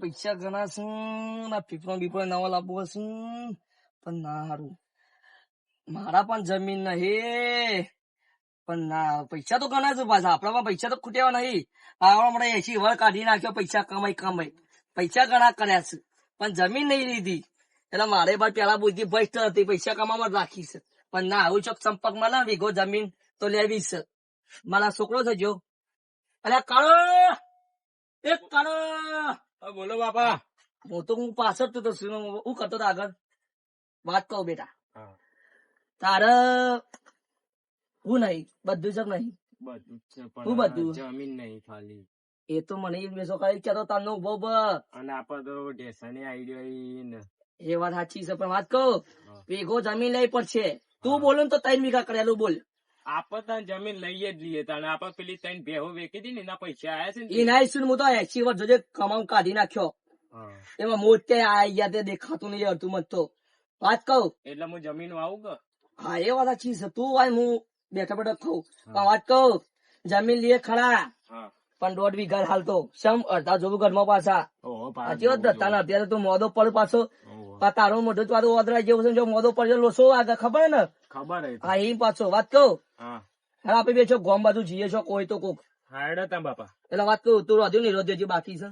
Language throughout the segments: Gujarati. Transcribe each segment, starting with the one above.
પૈસા ઘણા છે ના પીપળો બીપળો નવો લાવવો હશે પણ ના હારું મારા પણ જમીન નહીં પણ ના પૈસા તો ઘણા છે પાછા આપણામાં પૈસા તો ખૂટ્યા નહીં આપણે 80 વર કાઢી નાખ્યો પૈસા કમાઈ પૈસા ઘણા કર્યા છે પણ જમીન નહીં લીધી એટલે મારે પણ પેલા બુદ્ધિ ભ્રષ્ટ હતી પૈસા કમાવા રાખી છે પણ ના આવું ચોક સંપર્ક માં ના વીઘો જમીન તો લેવી છે મારા છોકરો થજો અરે કાળો એક કાળો બોલો બાપા. હું પાછળ તો હું કરતો હતો આગળ વાત કહું બેટા તારે હું નહીં બધું છે નહીં બધું જ છે હું પણ બધું? જમીન નહીં ખાલી. એ તો મને એ બેસો કઈ કેતો તારનો ઉભો અને આપડે તો ઢેસાની આઈડિયા ને એ વાત સાચી છે પણ વાત કહું ભેગો જમીન લઈ પડશે તું બોલું તો 3 વીઘા કરેલું બોલ આપડે ત્યાં જમીન લઈએ જ લઈએ તાને આપડે પેલી 3 ભેહો વેચી દી ને એના પૈસા આયા છે ને એ ના શું હું તો 80 વર્ષ જોજે કમાઉ કાઢી નાખ્યો હા. એમાં મોટે આ ગયા તે દેખાતું નહીં હતું મત તો વાત કહું એટલે હું જમીન વાવું કે હા એ વાત સાચી છે તું ભાઈ હું બેઠા બેઠા ખાઉં પણ વાત કહું જમીન લઈએ ખરા હા. પણ 1.5 વીઘા હાલ તો સમ અડધા જોવું ઘરમાં પાછા ઓહો સાચી વાત ને? તાને અત્યારે તું મોદો પડ પાછો ઓહો. તારો મોઢું તો ઓદરા જેવું છે જો મોદો પડ્યો લોસો આગળ ખબર ને ખબર હે. હા એ પાછો વાત કહું હા હા આપડે બે છો ગોમ બાજુ જઈએ છો કોઈ તો કોક હાડો તા બાપા. એટલે વાત કહું તું રોધ્યું નહીં રોધ્યું બાકી છે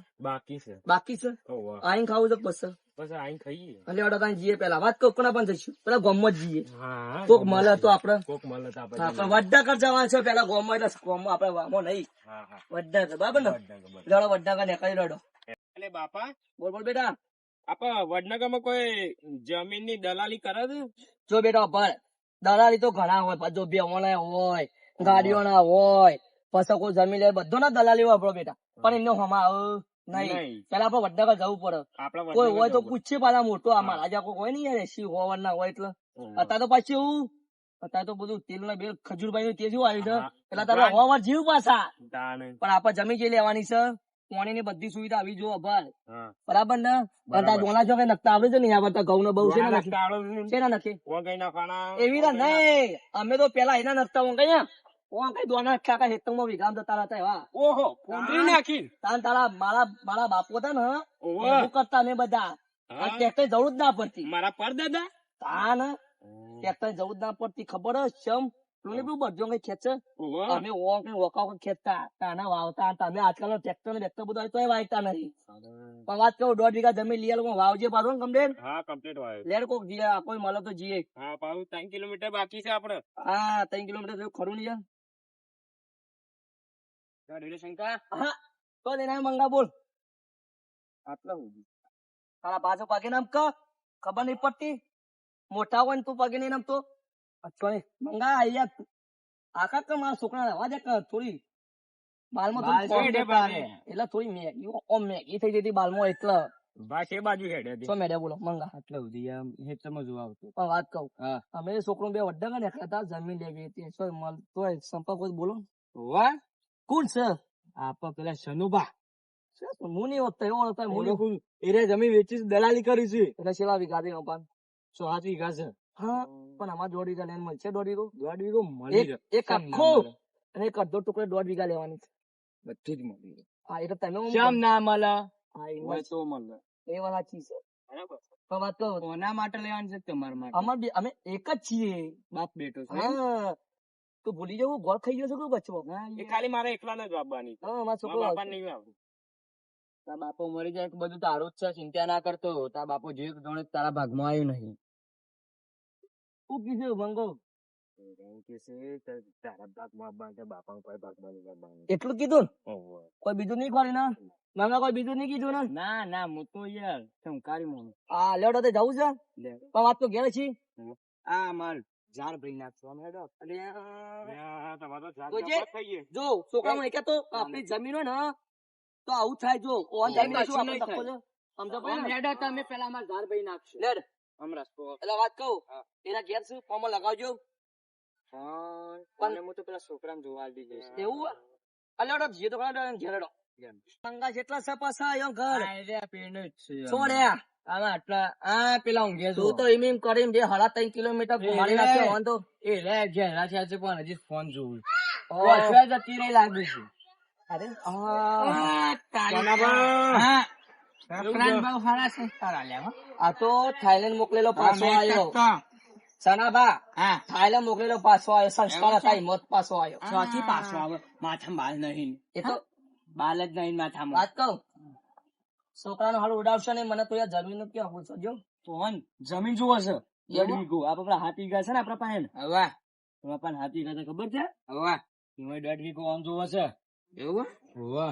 બાકી છે. ઓહો. આઈને ખાવું છે પછી પછી આઈ ખાઈએ. એટલે અડો કાંઈ જઈએ પેલા વાત કહું કોના પણ જઈશું પેલા ગોમમાં જ જઈએ હા કોક મળે તો આપડે કોક મળે તો આપણે હા, પણ વડ્ડા કર જવાનું છે પેલા ગોમમાં એટલે ગોમમાં આપડે વામો નહીં હા હા વડ્ડા કર બરાબર ને વડનગર. લડો વડ્ડા કર નીકળી લડો એટલે બાપા બોલ બોલ બેટા આપા વડનગરમાં કોઈ જમીન ની દલાલી કરે છે? જો બેટા ભર દલાલી તો ઘણા હોય પાછો બેવાના હોય ગાડીઓના હોય પછી કોઈ જમીન લે બધો ના દલાલી વાપરો બેટા પણ એનો હમા નહીં નહીં. પેલા આપડે વડનગર જવું પડે આપડા કોઈ હોય તો વડનગર પૂછીએ પાછા મોટો આમાં રાજા કોઈ હોય ને યાર 80 હોવર ના હોય એટલે જવું. અત્યારે તો પાછી એવું અત્યારે તો બધું તેલ ના બેલ ખજૂરભાઈ નું તેજ આવ્યું છે હા. એટલે તારે હોવર જીવ પાછા તાણે. પણ આપડે જમીન જે લેવાની છે પાણી ની બધી સુવિધા આવી જો અભાર હા. બરાબર ને અને તાર દોણા જો કઈ નખતા આવડે છે ને આ બધા ઘઉં ને બહુ છે ને વાળા નખી તાળો છે ને નખી વગાઈ નાખવાના. એવી ના નહીં અમે તો પેલા એના નખતા હું કઈ કઈ દોના કાકા હેતંગમાં વિગામ જતા હતા એવા ઓહો ફૂંદરી નાખી. તાન તારા મારા બાપુ હતા ને ઓહો. એવું કરતા ને બધા હા. ટ્રેક્ટર જરૂર જ ના પડતી મારા પરદાદા. તાન ટ્રેક્ટર જરૂર જ ના પડતી ખબર જ ચમ પેલું બધું બધું કઈ ખેંચે ઓહો. અમે કઈ વોકા ખેંચતા તાના વાવતા તમે આજકાલ ટ્રેક્ટર ને ટ્રેક્ટર બધું તો વાવતા નથી પણ વાત કહું 1.5 વીઘા જમીન લઈ આલો વાવજે પાછો ને કમ્પ્લેટ હા કમ્પ્લીટ વાયો. લેર કોક જીએ કોઈ મળે તો જીએ હા પાછું 3 કિલોમીટર બાકી છે આપડે. હા 3 કિલોમીટર જેવું ખરું નહીં યાર રેડિયો શંકા હા તો એના મંગા બોલ આટલા સુધી. તારા પાછો પગે નામ ખબર નહીં પડતી મોટા હોય ને તું પગે નહીં નામતો મંગા અહીંયા આખા કે મારા છોકરા અવાજ થોડી બાલમાં બાલ થોડી છે confidence ને આવે. એટલે થોડી મેગી થઈ જતી બાલમાં એટલે બસ એ બાજુ હેડે હતી. શું મેડે બોલો મંગા આટલા સુધી આમ હેતમાં જોવા આવતું. પણ વાત કહું હા. અમે છોકરો બે વડ્ડા ને હતા જમીન લેવી હતી શું મળતો સંપર્ક હોય તો બોલો વાહ કોણ છે આપા પેલા સનુભા હું નહીં હોતો એવો હતો હું નહીં. એરે જમીન વેચી દલાલી કરી છે. એટલે છેલ્લા વીઘા દે પણ 7 વીઘા છે. હા પણ આમાં દોઢ વીઘા લેન મળશે દોઢ વીઘો દોઢ વીઘો મળી જાય. એક આખો અને એક અડધો ટુકડો 1.5 વીઘા લેવાની છે બધું જ મળી જાય. હા એટલે તમે શ્યામ ના મળે હા એ હોય તો મળે. એ વાત સાચી છે બરાબર. પણ વાત કહો કોના માટે લેવાની છે તમારા માટે? અમે એક જ છીએ બાપ બેટો છે. હા તું ભૂલી જવું ગોળ ખાઈ ગયો છે કે બચવો એ ખાલી મારે એકલાને જ આપવાની. હા મારા મારા છોકરો બાપાને નહીં આવડતું. તારા બાપો મરી જાય બધું તારું જ છે ચિંતા ના કરતો. તારા બાપો જે ગણે તારા ભાગમાં આવ્યું નહીં. શું કીધું મંગો તારા ભાગમાં આપવાનું બાપા ભાગમાં નહીં આપવાનું. એટલું કીધું ને? ઓહો. કોઈ બીજું નહીં ખોરી ના મંગા કોઈ બીજું નહીં કીધું ને ના ના હું તો યાર સંકારી માણસ. હા લેડો તે જવું છે લે પણ વાત તો ઘેર છે આ માર ઝાડ ભરી નાખશો અમે હેડો. જો છોકરા મને કહેતો આપણી જમીન હોય ને તો આવું થાય જો ઓન જમીન શું આપણે ધક્કો છે સમજો ભાઈ ને? હેડો તમે પેલા અમાર ઝાડ ભરી નાખશો. લેડ આમ રસ્તો એટલે વાત કહું હા. એના ઘેર શું ફોર્મ લગાવજો પણ હું તો પેલા છોકરાને જોવા આવી જઈશ. એવું અલ્યા જીએ તો ઘણા ઘેરડો મંગા જેટલા સપાસા યો ઘર છોડ્યા આમાં આટલા આ પેલા ઊંઘે તું તો એમ કરીને બે 3.5 કિલોમીટર ઘુમાડી નાખ્યો વાંધો એ રે ઘેરા છે આજે પણ હજી ફોન જોઉં. ઓહ. જતી રહી લાગુ છે. અરે હા છોકરાને બહુ સારા સંસ્કાર આલ્યા હો. આ તો થાઈલેન્ડ મોકલેલો પાછો અમે આવ્યો તો સનાબા હા થાઈલેન્ડ મોકલેલો પાછો આવ્યો સંસ્કાર હતા હિંમત પાછો આવ્યો ચોથી પાછો આવે માથામાં બાલ નહીં એ તો બાલ જ નહીં માથામાં વાત કહું છોકરાનો હાલ ઉડાવશે ને મને તો યાર જમીન નું ક્યાં પૂછો જો ફોન જમીન જુઓ છે એવું? વીઘો આપડા હાથી ગયા છે ને આપડા પાસે હવે તમારા પાસે હાથી ગયા ખબર છે હવે એમાં 1.5 વીઘો આમ જુઓ છે એવું હવે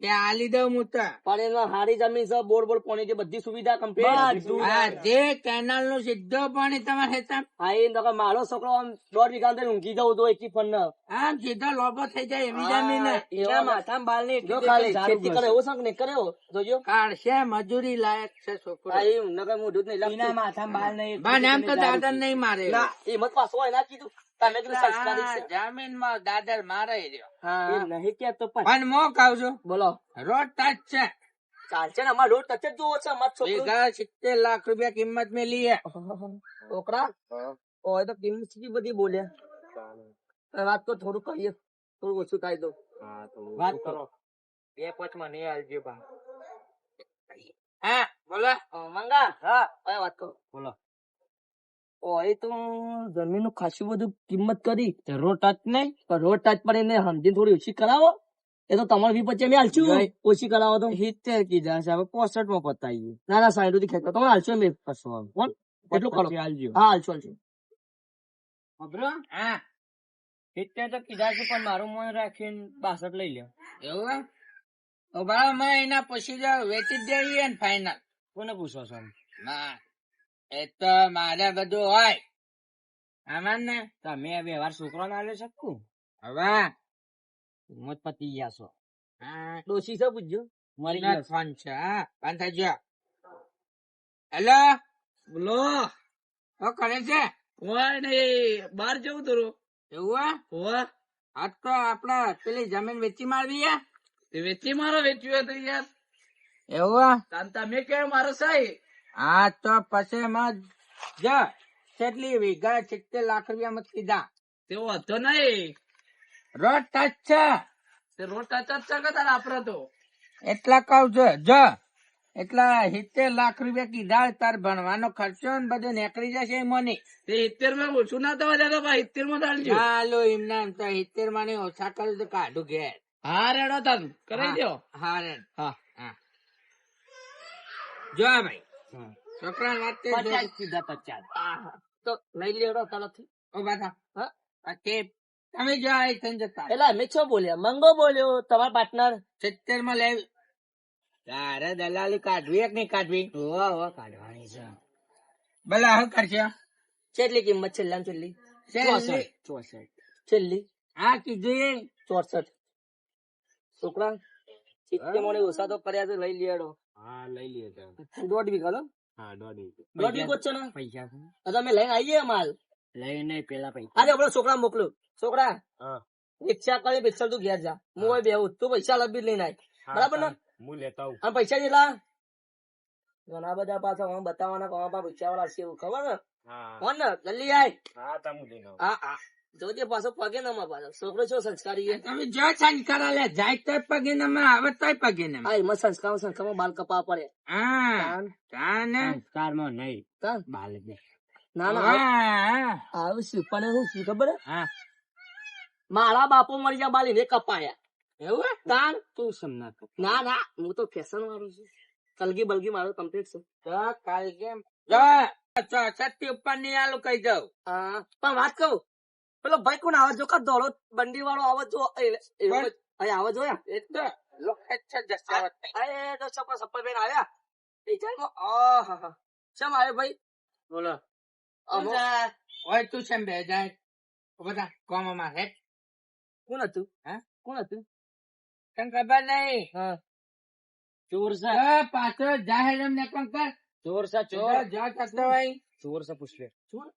ત્યાં આલી દઉં હું તો પણ એમાં હારી જમીન છે બોર બોર પાણી જે બધી સુવિધા કમ્પ્લીટ આ જે કેનાલ નું સીધો પાણી તમારે હેતા હા એ નકર મારો છોકરો આમ 1.5 વીઘા અંદર ઊંઘી જવું તો એકી પણ ન. આમ સીધો લોબો થઈ જાય એવી હા, જમીન એવા એના માથામાં બાલ નહીં જો ખાલી ખેતી કરે એવો શોખ નહીં કરે એવો જોજો કાઢશે મજૂરી લાયક છે છોકરો હા એ નકર મોઢું જ નહીં લાગતું. એના માથામાં બાલ નહીં બા નામ તો દાદર નહીં મારે ના હિંમત પાછો હોય ના કીધું તમે કીધું સંસ્કારી છે. જમીન માં દાદર મારે રહ્યો હા એ નહીં કહેતો પણ પણ મો કહું છું બોલો રોડ ટચ છે ચાલશે ને અમારે રોડ ટચ જ જોવો છે અમાર છોકરો વીઘા 70 લાખ રૂપિયા કિંમત में ली है છોકરા ઓય તો કિંમત કેટલી બધી બોલ્યા હવે વાત તો થોડું કહીએ થોડું ઓછું થાય તો વાત કરો 2-5 માં નહીં આલજો બા હા બોલો મંગા હા હવે વાત કરો બોલો ઓય તો જમીન નું ખાસું બધું કિંમત કરી રોડ ટચ નહીં પણ રોડ ટચ પર એને સમજીને થોડી ઓછી કરાવો એ તો તમારે 20-25 મેં હાલશું ગઈ. ઓછી કરાવો તો 70 કીધા છે હવે 65 માં પતાઈએ ના ના 60 સુધી ખેંચો તમે હાલશો મેં કશું હવે કોણ એટલું કરો આલજો હા હાલશું હાલશું ખબરો હા 70 તો કીધા છે પણ મારું મન રાખીને 62 લઈ લ્યો એવું ઉભા મેં એના પછી જ વેચી જ દઈએ ને ફાઈનલ કોને પૂછો છો ના એ તો મારે બધું હોય આમાં ને તમે વ્યવહાર છોકરો ના લે શકું હવે મત પતી ગયા છો હા ડોશી છે પૂછજો મરી ગયો ફોન છે હા ફોન થઈ ગયો હેલો બોલો શું કરે છે કોઈ નહીં બહાર જવું તો એવું હોવા આજ તો આપડે પેલી જમીન વેચી મારવી વેચી મારો વેચ્યું તો યાર એવું તમે કેમ મારો સાહેબ હા તો પછી એમાં જ કેટલી વીઘા 70 લાખ રૂપિયા મત કીધા તેવો હતો નહીં રોડ ટચ છે તે રોડ ટચ જ છે કે તારે આપડે તો એટલા કઉ છું જ એટલા 70 લાખ રૂપિયા કીધા તાર ભણવાનો ખર્ચો ને બધું નીકળી જશે મને તે 70 માં ઓછું ના થવા જતો ભાઈ 70 માં ચાલજો ચાલો એમને એમ તો 70 માં નહીં ઓછા કરું તો કાઢું ઘેર હા રેડો તન કરી દો હા રે હા હા જો ભાઈ છોકરા વાત તે જો કીધા 50 તો લઈ લેડો તરફથી ઓ બાધા હા કે તમે જો આ થઈને જતા એટલે અમે છો બોલ્યા મંગો બોલ્યો તમારા પાર્ટનર 70 માં લેવી તારે દલાલી કાઢવી એક નહીં કાઢવી કાઢવાની છે ભલા શું કરશે કેટલી કિંમત છેલ્લા છેલ્લી 64 છેલ્લી હા કીધું 64 છોકરા ચિત્તે મને ઓછા તો કર્યા તો લઈ લેડો હા લઈ લઈએ તો 1.5 વીઘા નો હા 1.5 વીઘો જ છે ને પૈસા તમે લઈને આવીએ માલ લઈને પેલા પૈસા અરે આપડે છોકરા મોકલો છોકરા હા રિક્ષા કરી પિક્ચર તું ઘેર જા હું હોય બેહું તું પૈસા લબી લઈને આય બરાબર ને હું લેતા આવું અને પૈસા કેટલા ઘણા બધા પાછા હું બતાવવાના કોણ પાસે પૈસા વાળા છે એવું ખબર ને કોણ ને જલ્દી આય હા તમે લઈને હા હા જોજે પાછો પગે ન માં પાછો છોકરો છો સંસ્કારી છે તમે જો સંસ્કાર લે જાય તો પગે ને આવે તો પગે ને હા એમાં સંસ્કારમાં બાલ કપા પડે હા સંસ્કારમાં નહીં તાન બાલ દે ના ના આવું શું પણ હું શું ખબર હે? મારા બાપો મરી ગયા બાલી ને કપાયા એવું તાન તું સમના ના ના હું તો ફેશન વાળું છું કલગી બલગી મારો કમ્પ્લીટ છે તો કાલ કેમ છત્તી ઉપર ની આલુ કહી દઉં હા પણ વાત કહું પેલો ભાઈ કોણ આવે જો કા દોડો બંડી વાળો આવે જો આવે જોયા એટલે લોખેટ છે જસાવત અરે તો સપ્પલ બેન આવ્યા વિચારમાં આહા શેમ આવ્યો ભાઈ બોલો અમો ઓય તું શેમ બે જાય બધા કોમમાં હે કોણ હતું હે કોણ હતું તને ખબર નહીં હા ચોર છે પાછળ જાહેર ને કોણ કર ચોર છે ચોર જા કરતો હોય ચોર છે પૂછ લે ચોર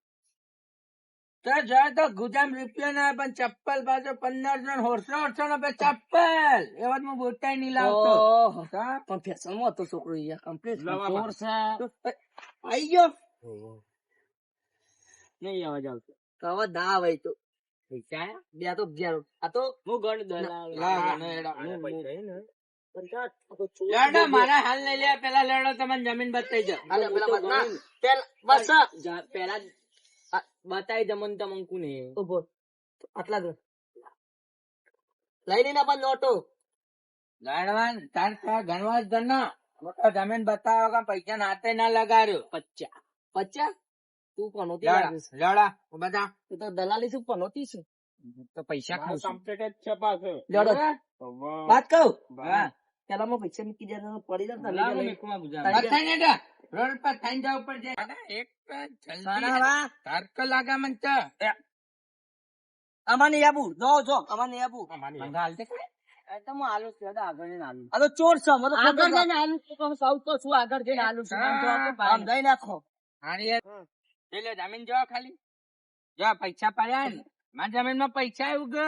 તો જા તો ગુજામ રૂપિયા ના પણ ચપ્પલ બાજુ 1500 ના ચપ્પલ એવા હું બોટાઈ નહીં લાવતો પણ ફેશન માં હતો છોકરો યાર કમ્પ્લીટ ચોર છે આઈ ગયો નહીં અવાજ આવતો કવા ના આવે તો પૈસા બે તો 11 આ તો હું ગણ દલાલ લેડો મારા હાલ લઈ લે, પેલા લેડો તમને જમીન બતાવી જાઓ. અરે પેલા બદના. બસ પેલા બતાવી દમન તમન કોને ઉભો. આટલા જ લઈ લઈને પણ નોટો ગણવાન તાર ગણવા જ ગણ મોટો જમીન બતાવો કે પૈસા નાતે ના લગાડ્યો. 50 તું પનોતી લેડા લાગે છે. લેડા બધા તું તો દલાલી શું પનોતી છે તો પૈસા ખાવ છું. લેડો વાત કહું હા. પેલા માં પૈસા મૂકી જાય પડી જાય ને લાવો તમે મેકમાં ગુજારો. તારી બતાવી ને જા. રોડ પર થઈને જાવ ઉપર જાય. અરે એક તો જલ્દી સારા વા. તારકો લાગે મન તો. અમાર નહીં આવું જો અમાર નહીં આવું મંગા હાલતે કાંઈ? એ તો હું આલુ છું, આગળ જઈને આલુ. આ તો ચોર છે અમે તો આગળ ખબર જઈને આલુ છું તો સાઉથ તો શું આગળ જઈને આલુ છું આમ તો આપણે હા. આમ દઈ નાખો હારી એ. લઈ લે જમીન જો ખાલી. જો પૈસા પડ્યા ને. મારી જમીન માં પૈસા આવ્યું કે.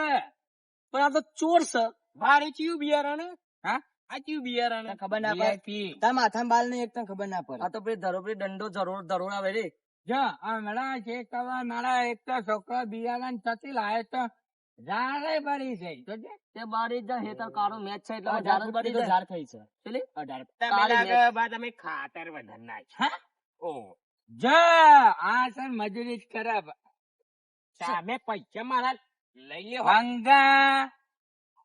પણ આ તો ચોર છે ભારે ચિયું બિયારણ? હા? આ ચિયું બિયારણ? ખબર ના પડે. VIP. તાર માથામાં બાલ નહીં એકદમ ખબર ના પડે આ તો પેલી ધરો પેલી દંડો ધરોડ આવે રે જો આ મેળા છે કવા મારા એક તો છોકરો બિયારણ થતી લાવે તો ઝાડે બળી જાય તો જે. તે બારી જ હેતર કાળો મેચ છે એટલે ઝાડ જ બળી જાય. થઈ છે. પેલી તમે ખાતર વધારે નાખ. ઓ જો આ છે ને મજૂરી જ ખરાબ. સામે પૈસા મારા લઈ લે વંગા.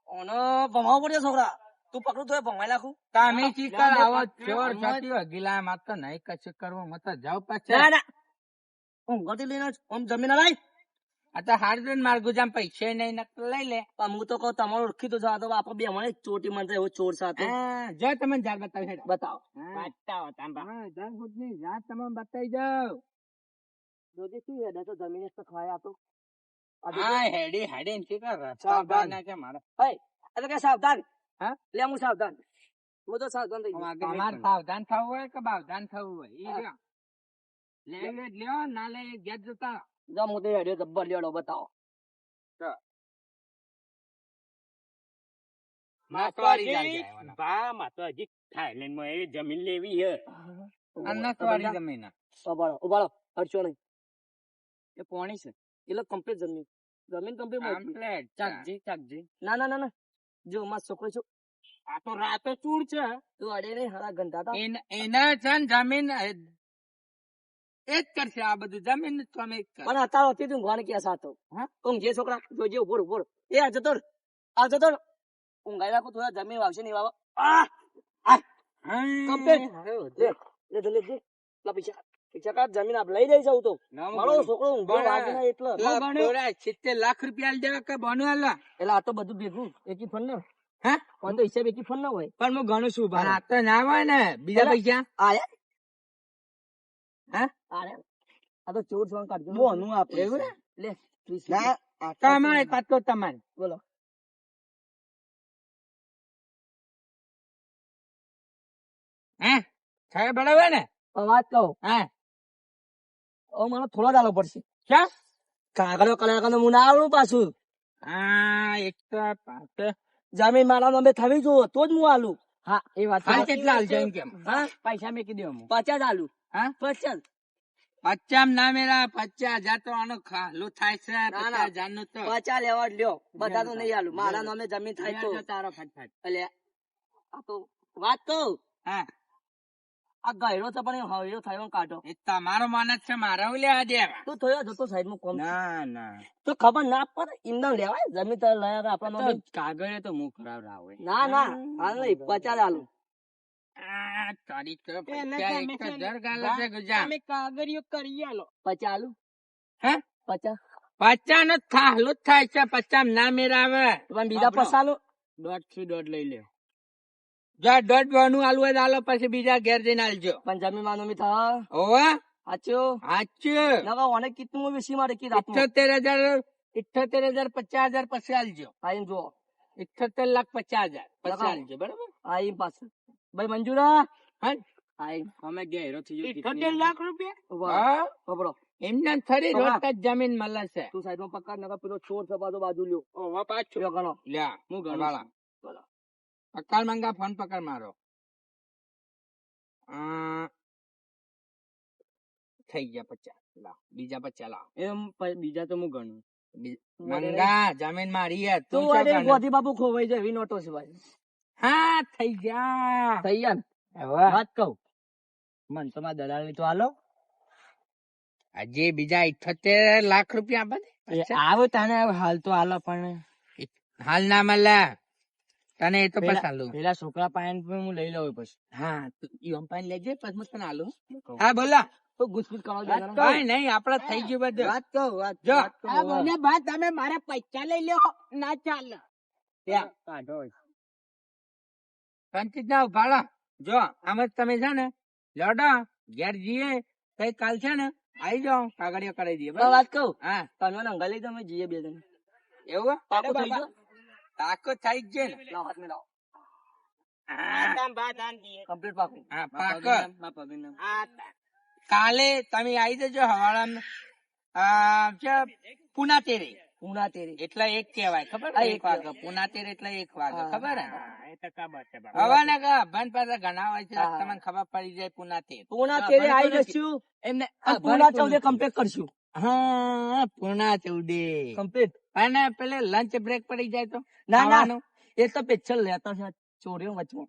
ઓનો ભમાવો પડે છોકરા તું પકડું તો ભમાઈ નાખું તમે ચીકર આવો ચોર અમર. છતી હોય ગિલા માં તો નહીં કશું કરવું મત જાવ પાછા. ના ના ઊંઘથી લઈને આમ જમીન લાય આ તો હાર દે માર ગુજામ પૈસા નહીં નક લઈ લે. પણ હું તો કહું તમારું ઓળખી તો જાતો આપણે બે મને ચોટી મને એવો ચોર સાથે હા, જો તમે ઝાડ બતાવી હેડો. બતાવો બતાવો તાંબા. હા, ઝાડ ફૂટની ઝાડ તમે બતાવી જાઓ. જોજે શું હેડે તો જમીન જ તો ખાય આપો હા, હેડી હેડી ને ચીકર રસ્તા સાવધાન. બાર નાખે મારા. એટલે કે સાવધાન હા? લે હું સાવધાન હું તો સાવધાન થઈ ગયો તમારે સાવધાન થવું હોય કે બાવધાન થવું હોય ઈ લ્યો. લે લે લ્યો ના લે ઘેર જતા. જા હું તો હેડ્યો જબ્બર લેડો બતાવો નાસવાડી જમીન લેવી હે. નાસવાડી જમીન ઉભાડો ઉભાડો હરશો નહીં એ પોણી છે. એટલે કમ્પ્લીટ જમીન કમ્પ્લીટ કમ્પ્લેટ ચાકજી ચાકજી. ના ના ના ના જો મારો છોકરો છું આ તો રાતે ચૂડ છે. તું અડે નહીં હારા ગંધા હતા એના છે ને જમીન એ જ કરશે આ બધું જમીન જ તમે જ કર. પણ અત્યારે હતી તું ઘણ ક્યાં સાતો હા? ઊંઘ જે છોકરા જોજે ઉભો ઉભો એ આ જતો ઊંઘાઈ રાખો થોડા જમીન વાવશે નહીં વાવો કમ્પ્લીટ લે લે લે લે પૈસા કાઢ જમીન આપ લઈ જઈ જાવ તો મારો છોકરો ઊંઘો વાગે ના એટલે 70 લાખ રૂપિયા દેવા કે બનો આલા. એટલે આ તો બધું ભેગું એકી ફોન ને હા? પણ તો હિસાબ એકી ફોન ના હોય પણ હું ગણું છું આ તો ના હોય ને બીજા પૈસા. આયા હા? આ તો ચોર સોન કાઢજો બોનું આપણે એવું ને? લે તમારે કાતો તમારે બોલો હે સાહેબ બરાબર ને. વાત કહો હા હવે મને થોડો ડાલો પડશે ક્યાં? કાગળો કલાકાર હું ના આવડું પાછું હા એક તો પાછો જમીન મારા નામે થવી જો તો જ હું આલું હા એ વાત હાલ કેટલા હાલ જાય કેમ? હા પૈસા મેકી દો. 50 આલુ હા 50 પચાસ ના મેરા 50,000 તો આનો ખાલું થાય છે. ના, ના. 50,000 નું તો 50 લેવા જ લ્યો બધા તો નહીં આલું મારા નામે જમીન થાય તો તારો ફટફટ. એટલે આ તો વાત કહું હા આ ગયડો છે પણ હવેડો થયો કાઢો એ તમારો માનસ છે મારા લેવા દેવા. તું થયો જતો સાઈડ માં કોમ ના ના તો ખબર ના પડે એમને લેવાય જમીન તો લયા આપણા નામે કાગળે તો મુખ ખરાબ આવે. ના ના હાલ નહીં 50 આલુ આ તારી તો પૈસા એક તો જર ગાલે છે ગુજા. કાગળિયો કરી આલો 50 આલુ હે 50 50 નો થાલું જ થાય છે. 50 ના મેરાવે. પણ બીજા 50 આલુ દોઢ થી દોઢ લઈ લે. જો દોઢ બનું આલુ હોય તો આલો પછી બીજા ઘેર જઈને આલજો. પણ જમીન માનો મી થા ઓવા સાચો હાચું. નવા ઓને કેટલું વેસી મારે કી રાત 78,000 50,000 પછી આલજો. આઈન જો 78,50,000 પછી આલજો બરાબર. આઈન પાછું ભાઈ મંજુરા હા આઈન અમે ઘેરો થઈ 78 લાખ રૂપિયા હા ખબરો એમને થરી રોજ જ જમીન મળે છે. તું સાઈડ માં પકડ નકા પેલો ચોર છે બાજુ લ્યો ઓવા પાછું લ્યો ગણો લ્યા હું ગણવાળા બોલો પકડ મંગા ફોન પકડ મારો. થઈ ગયા 50 લાવ બીજા 50 લાવ. એમ બીજા તો હું ગણું મંગા જમીન મારી હે. તું તું શું અરે ગણે? ગોધી બાપુ ખોવાઈ જાય એવી નોટો છે ભાઈ હા થઈ ગયા થઈ ગયા ને? વાત કહું મન તો માં દલાલી તો હાલો આજે બીજા 78 લાખ રૂપિયા આપે આવો તને હાલ તો હાલો પણ હાલ ના મળે તને એ તો પછી હાલું પેલા છોકરા પાયન હું લઈ લઉં પછી હા ઈવન પાયન લેજે પછી હું તને હાલું હા બોલા તો ગુસપીટ કરવા દે જરા. કઈ નહીં આપડે થઈ ગયું બધું વાત કહું વાત જો વાત કહું. આ બોલે બાદ તમે મારા પૈસા લઈ લ્યો ના ચાલે ત્યાં કાઢો કંચિત ના ભાડા જો આમ જ તમે છે ને લડો ઘેર જઈએ કઈ કાલ છે ને આવી જાઓ કાગળિયા કરાવી દઈએ તો વાત કહું હા તમે અંગા લઈ તમે જઈએ બે જણ એવું પાકું થઈ ગયું? તાકો થઈ જ છે ને લાવો હાથ મિલાવો. હા કમ્પ્લીટ પાકું. હા પાકો કાલે તમે આવી જજો હવાડા પુના તેરે ઉના તેરી. એટલે એક કહેવાય ખબર હા, એક એક વાગે પુના તેરે એટલે એક વાગે હા. ખબર હે હવે ને ભન પાસે ઘણા હોય છે હા. તમને ખબર પડી જાય પુના તેર ઉના તેરી આવી જશું એમને અને પૂના ચૌદે કમ્પ્લીટ કરશું હા પુના ચૌદે કમ્પ્લીટ. અને પેલે લંચ બ્રેક પડી જાય તો ના ના ખાવાનું? એ તો પેચલ લેતા છે ચોરીઓ વચમાં.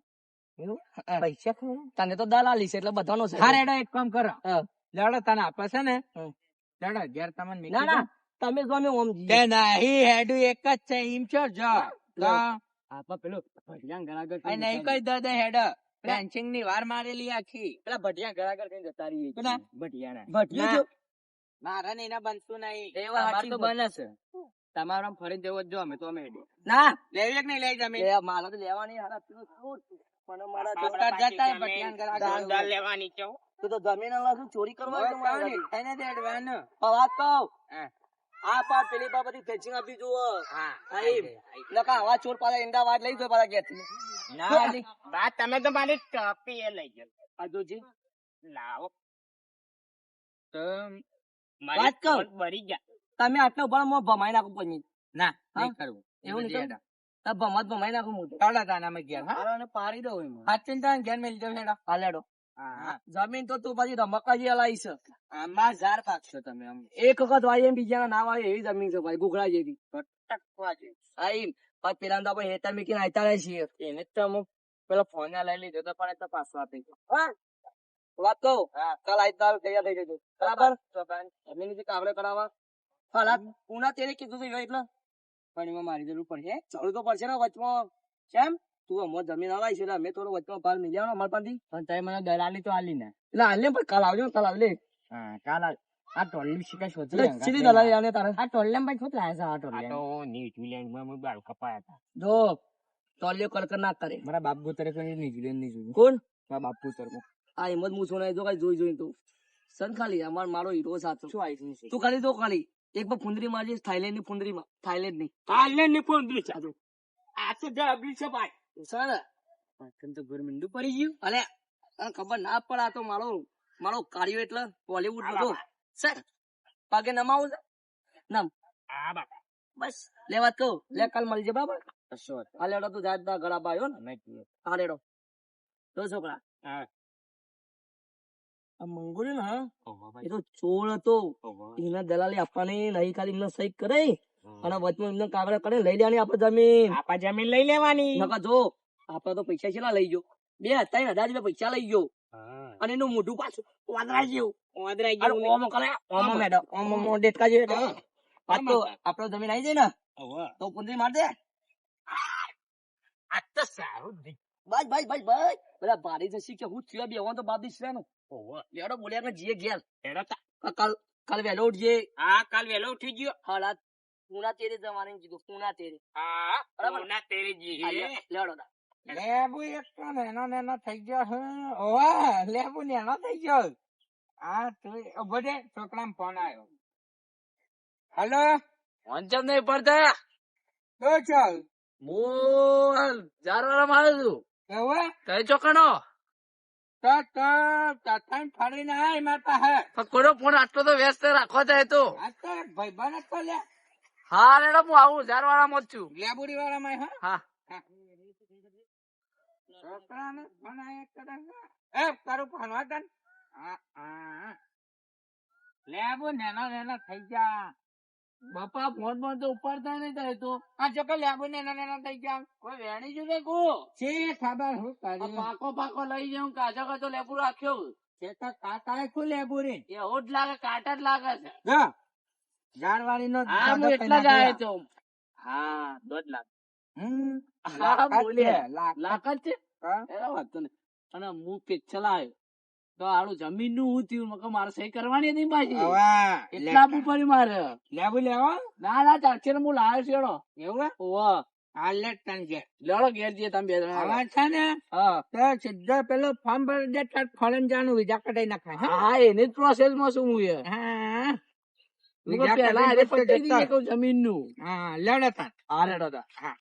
એવું? પૈસા ખબર તને તો દલાલી છે એટલે બધાનો છે. હા રેડો એક કામ કરો હા. લેડો તને આપે છે ને હા. લેડો ઘેર તમને ના મૂકી ના દઉં. તમે ગમે ઓમ તે જઈએ. નહીં હેડું એક જ છે એમ છો જો તો આપા પેલો ભટિયા ગળાગળ આ નહીં કઈ દે હેડ ફેન્સિંગ ની વાર મારેલી આખી પેલા ભટિયા ગળાગળ કઈ જતા રહીએ. કોના? ભટિયા ના. જો મારા ને એના બનતું નહીં એવા હાચી તો વાત. બને છે તમારો ફરી દેવો જો અમે તો અમે હેડે ના લેવી કે નહીં લઈ જમી લે મારે તો લેવાની હારા પેલું શું પણ મારા આપણા છોકરા જતા હોય ભટિયાન ગળાગળ. દાલ લેવાની છે તું તો જમીન વાળા શું ચોરી કરવા આવ્યો મારા ઘરે? એને દેડવાનું વાત કહું હા આ પા પેલી બા બધી ફેન્સિંગ આપી જુઓ. હા આઈ. નકા આવા ચોર પાછા ઈંડા વાત લઈ ગયો પાછા ઘેરથી. ના બા તમે તો મારી ટોપી એ લઈ ગયો આ જોજી. લાવો તો વાત કહું. બરી ગયા તમે આટલો ભણ મો ભમાઈ નાખું પછી. ના હા? નહીં કરવું એવું નહીં કરવું? આ ભમાત ભમાઈ નાખું હું તો. તળા તાના અમે ગયા હા હારાને પાડી દઉં એમાં. હાચીન તાન ઘેર મેલ જો હેડા હા લેડો. હા જમીન તો તું પછી રમકડાજી હલાવી છે. આમાં ઝાડ પાકશો તમે આમ એક વખત વાળી એમ બીજાના ના વાળી એવી જમીન છે ભાઈ ગુગળા જેવી. ટકવા છે આઈ પછી પેલા તો આપણે હેતર મીકીને આયતા રહે છીએ. એને તો અમુક પેલો ફોન લઈ લીધો તો પણ એ તો પાછો આપી ગયો હા વાત કહું હા કાલ આયતા તૈયાર થઈ જજો બરાબર. એમની નીચે કાગળે કરાવવા હાલા પુના તેરે કીધું હતું એટલે પણ એમાં મારી જરૂર પડશે જરૂર તો પડશે ને વચમાં. કેમ તું અમો જમીન હલાવી છે એટલે અમે થોડો વચમાં ભાર મિલી આવવાનો અમારા પાસેથી. પણ તમે મને દલાલી તો આલી ને એટલે હાલ ને પણ કાલ આવજો ને કાલ આવલે. હા કાલ આ ટોલ્લી શીખા શોધી એટલે સીધી દલાલી આને તારે. આ ટોલ્લે માં શું લાયા છે આ ટોલ્લે તો ન્યુઝીલેન્ડ માં હું બાળ કપાયા હતા જો ટોલિયો કડકડ ના કરે. મારા બાપ ગોતરે કરી ન્યુઝીલેન્ડ ની જોયું કોણ મારા બાપ ગોતર આ હિંમત હું સોના જો કઈ જોઈ જોઈ તું સન ખાલી અમાર મારો હીરો સાચો શું આવી છે તું ખાલી તો ખાલી એક પર ફુંદરી મારજે થાઈલેન્ડ ની ફુંદરી માં થાઈલેન્ડ ની કાલે ની ફોન દે છે આ જો. આ તો જબરી છે ભાઈ સર તને તો ગરમીંડું પડી ગયું અલે તને ખબર ના પડે આ તો મારો મારો કાર્યો એટલે બોલીવુડ નો સર પાકે નમાવું છે નમ આ બાપા બસ લે વાત કહું લે કાલ મળજે બરાબર. કશો આ લેડો તું જાત ના ગળા બાયો ને અમે કીએ આ લેડો તો છોકરા હા આ મંગોળ્યો ને હા ઓહો એ ભાઈ તો ચોર હતો. ઓહો એના દલાલી આપવાની નહીં ખાલી એમને સહી કરે અને વચમાં એમને કાગળ કરે લઈ લેવાની આપણે જમીન. આપા જમીન લઈ લેવાની નકા જો આપડે તો પૈસા છેલ્લા લઈ ગયો 2,000 પૈસા લઈ ગયો અને એનું મોઢું પાછું વાદળા જેવું ઓદરાઈ અરે ગયું ઓમો કરે ઓમો મેડમ ઓમો ડેટકા જેવું એટલે. આ તો આમાં. આપડે જમીન આવી જાય ને ઓહો તો પુંજરી માર દે. આ તો સારું જ બસ બસ બસ બસ બધા ભારી જશે કે હું થયો બે તો બાપ દીશ નું ઓહો લેડો બોલ્યા કે જીએ ઘેર એડા તા કાલ કાલ વહેલો ઉઠજે. આ કાલ વેલો ઉઠી ગયો હાલા પૂના તેરે જવાનું કીધું પૂના તેરે હા બરાબર. ઓના તેરી જી હા, લેડો તા. લેબુ એક તો નેનો થઈ ગયો હે ઓવા લેબુ નેનો થઈ ગયો આ તું ઉભો દે છોકરાને ફોન આવ્યો હેલો વાંચન નહીં પડતા તો ચાલ હું જારવાળામાં આવ્યો છું એવા કઈ ચોકણો તો તથાન ફરીને આય માતા હે કોનો ફોન આટલો તો વ્યસ્ત રાખો જાય તો આ તો ભાઈબંધ તો લે હા રેડો હું આવું જારવાળામાં જ છું. લેબુડી વાળા માં હા છોકરાને ફોન આયા કરે એ તારું ફોન વાતન હા હા લેબુ નેનો થઈ જા બાપા ફોન માં તો ઉપાડતા નહીં થાય તો આ ચોક્કસ લેબુ ને નાના થઈ ગયા કોઈ વેણી જો કો છે ખબર હું પાકો પાકો લઈ જાઉં કાચો કાચો લેબુ રાખ્યો છે તો કાટા ખું લેબુ રે એવું જ લાગે કાટા જ લાગે છે જાણવાળી નો હા હું એટલા જ આવ્યો તો હા 2 લાખ હા બોલે લાખ જ છે એ વાત તો નહીં અને હું પેચલા આવ્યો તો આડું જમીન નું હું થયું મકે મારે સહી કરવાની હતી પાછી એટલા આપવું પડ્યું મારે લેબુ લેવા ના ચાલશે ને હું લાવ્યો છેડો એવું ઓવા હાલે તન છે લેડો ઘેર જઈએ તમે 2 જણા છે ને હા તો સીધા પેલો ફોર્મ ભરી દે તાર ફોરેન જાનું વિઝા કઢાઈ નાખાય હા એની જ પ્રોસેસ માં શું હું હા વિઝા પેલા આજે પટી દીધી કહું જમીન નું હા લેડો તાર હા લેડો તાર હા